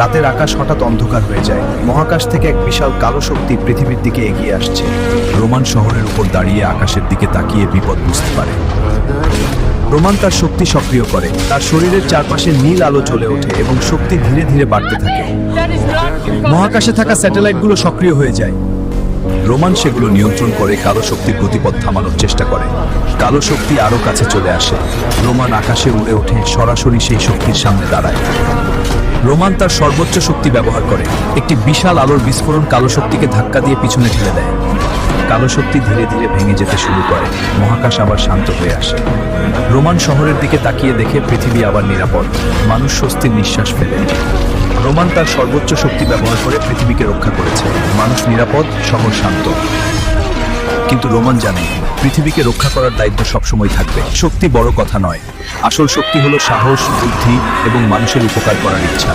রাতের আকাশ হঠাৎ অন্ধকার হয়ে যায়। মহাকাশ থেকে এক বিশাল কালো শক্তি পৃথিবীর দিকে এগিয়ে আসছে। রোমান শহরের উপর দাঁড়িয়ে আকাশের দিকে তাকিয়ে বিপদ বুঝতে পারে। রোমান তার শক্তি সক্রিয় করে, তার শরীরের চারপাশে নীল আলো জ্বলে ওঠে এবং শক্তি ধীরে ধীরে বাড়তে থাকে। মহাকাশে থাকা স্যাটেলাইটগুলো সক্রিয় হয়ে যায়। রোমান সেগুলো নিয়ন্ত্রণ করে কালো শক্তির গতিপথ থামানোর চেষ্টা করে। কালো শক্তি আরো কাছে চলে আসে। রোমান আকাশে উড়ে ওঠে, সরাসরি সেই শক্তির সামনে দাঁড়ায়। রোমান তার সর্বোচ্চ শক্তি ব্যবহার করে। একটি বিশাল আলোর বিস্ফোরণ কালো শক্তিকে ধাক্কা দিয়ে পিছনে ঠেলে দেয়। কালো শক্তি ধীরে ধীরে ভেঙে যেতে শুরু করে। মহাকাশ আবার শান্ত হয়ে আসে। রোমান শহরের দিকে তাকিয়ে দেখে পৃথিবী আবার নিরাপদ। মানুষ স্বস্তির নিঃশ্বাস ফেলে। রোমান তার সর্বোচ্চ শক্তি ব্যবহার করে পৃথিবীকে রক্ষা করেছে। মানুষ নিরাপদ, শহর শান্ত। কিন্তু রোমান জানে, পৃথিবীকে রক্ষা করার দায়িত্ব সবসময় থাকবে। শক্তি বড় কথা নয়, আসল শক্তি হলো সাহস, বুদ্ধি এবং মানুষের উপকার করার ইচ্ছা।